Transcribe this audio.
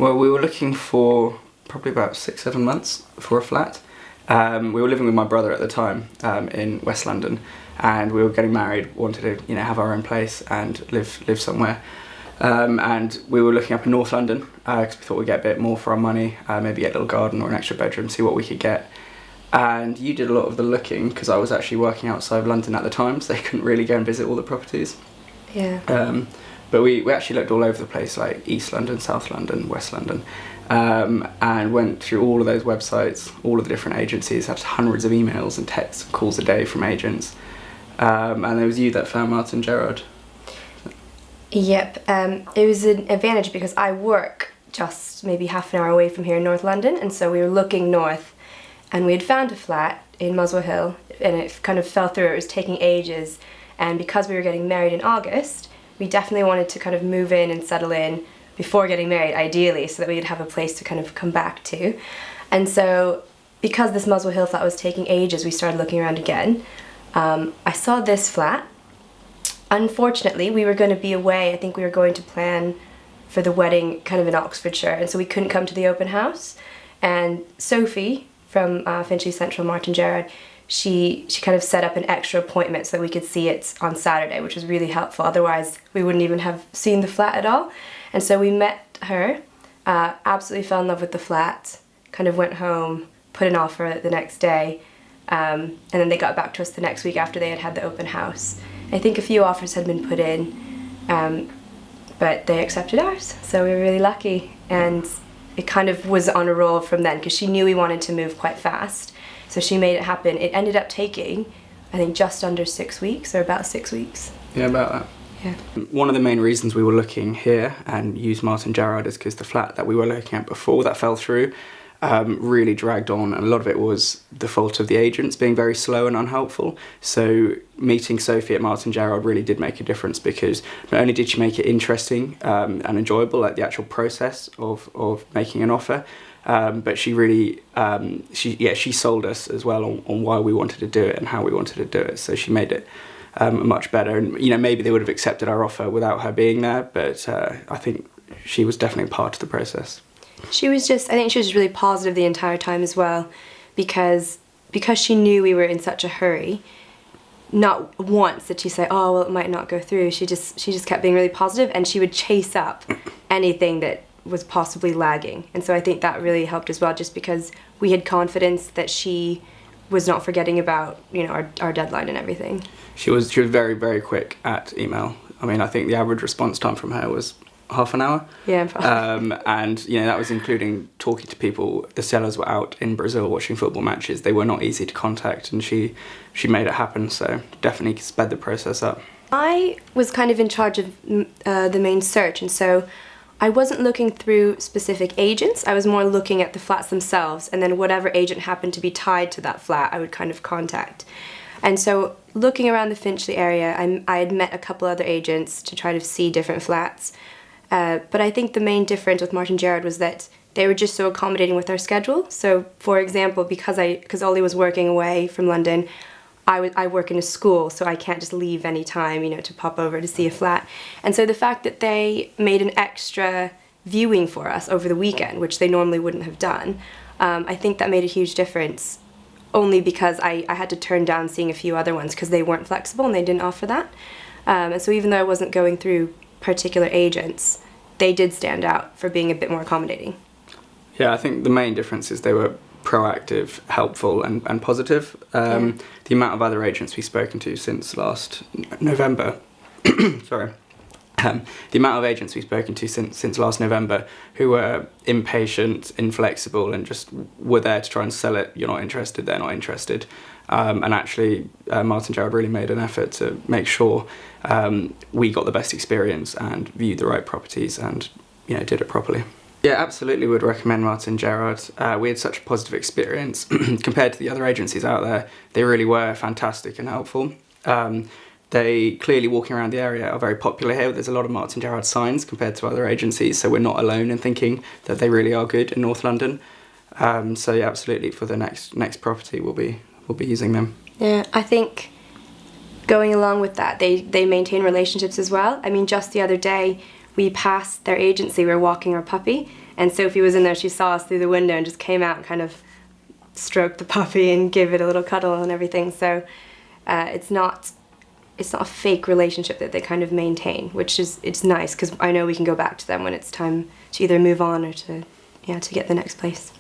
Well, we were looking for probably about 6-7 months for a flat. We were living with my brother at the time in West London, and we were getting married, wanted to have our own place and live somewhere. And we were looking up in North London because we thought we'd get a bit more for our money, maybe get a little garden or an extra bedroom, see what we could get. And you did a lot of the looking because I was actually working outside of London at the time, so they couldn't really go and visit all the properties. Yeah. But we actually looked all over the place, like East London, South London, West London, and went through all of those websites, all of the different agencies, had hundreds of emails and texts, calls a day from agents. And it was you that found Martyn Gerrard. Yep. It was an advantage because I work just maybe half an hour away from here in North London, and so we were looking north, and we had found a flat in Muswell Hill, and it kind of fell through. It was taking ages, and because we were getting married in August, we definitely wanted to kind of move in and settle in before getting married, ideally, so that we would have a place to kind of come back to. And so, because this Muswell Hill flat was taking ages, we started looking around again. I saw this flat. Unfortunately, we were going to be away. I think we were going to plan for the wedding kind of in Oxfordshire, and so we couldn't come to the open house. And Sophie from Finchley Central, Martyn Gerrard, she kind of set up an extra appointment so that we could see it on Saturday, which was really helpful. Otherwise, we wouldn't even have seen the flat at all. And so we met her, absolutely fell in love with the flat, kind of went home, put an offer the next day, and then they got back to us the next week after they had the open house. I think a few offers had been put in, but they accepted ours, so we were really lucky. And it kind of was on a roll from then, because she knew we wanted to move quite fast. So she made it happen. It ended up taking, I think, just under 6 weeks, or about 6 weeks. Yeah, about that. Yeah. One of the main reasons we were looking here and used Martyn Gerrard is because the flat that we were looking at before that fell through really dragged on, and a lot of it was the fault of the agents being very slow and unhelpful. So meeting Sophie at Martyn Gerrard really did make a difference, because not only did she make it interesting and enjoyable, like the actual process of making an offer, but she really she sold us as well on why we wanted to do it and how we wanted to do it. So she made it much better, and maybe they would have accepted our offer without her being there, but I think she was definitely part of the process. I think she was really positive the entire time as well, because she knew we were in such a hurry. Not once did she say, "Oh, well, it might not go through." She just kept being really positive, and she would chase up anything that was possibly lagging. And so I think that really helped as well, just because we had confidence that she was not forgetting about our deadline and everything. She was very, very quick at email. I mean, I think the average response time from her was half an hour. Yeah. And that was including talking to people. The sellers were out in Brazil watching football matches. They were not easy to contact, and she made it happen. So definitely sped the process up. I was kind of in charge of the main search, and so I wasn't looking through specific agents. I was more looking at the flats themselves, and then whatever agent happened to be tied to that flat, I would kind of contact. And so looking around the Finchley area, I had met a couple other agents to try to see different flats. But I think the main difference with Martyn Gerrard was that they were just so accommodating with our schedule. So, for example, because Ollie was working away from London, I work in a school, so I can't just leave any time, to pop over to see a flat. And so the fact that they made an extra viewing for us over the weekend, which they normally wouldn't have done, I think that made a huge difference, only because I had to turn down seeing a few other ones because they weren't flexible and they didn't offer that. And so even though I wasn't going through particular agents, they did stand out for being a bit more accommodating. Yeah, I think the main difference is they were proactive, helpful and positive. The amount of other agents we've spoken to since last November the amount of agents we've spoken to since last November who were impatient, inflexible, and just were there to try and sell it. You're not interested, they're not interested. And actually, Martyn Gerrard really made an effort to make sure we got the best experience and viewed the right properties and did it properly. Yeah, absolutely would recommend Martyn Gerrard. We had such a positive experience compared to the other agencies out there. They really were fantastic and helpful. They clearly, walking around the area, are very popular here. There's a lot of Martyn Gerrard signs compared to other agencies, so we're not alone in thinking that they really are good in North London. So yeah, absolutely, for the next property we'll be using them. Yeah, I think going along with that, they maintain relationships as well. I mean, just the other day, we passed their agency, we were walking our puppy, and Sophie was in there, she saw us through the window and just came out and kind of stroked the puppy and gave it a little cuddle and everything. So it's not a fake relationship that they kind of maintain, which is, it's nice because I know we can go back to them when it's time to either move on or to get the next place.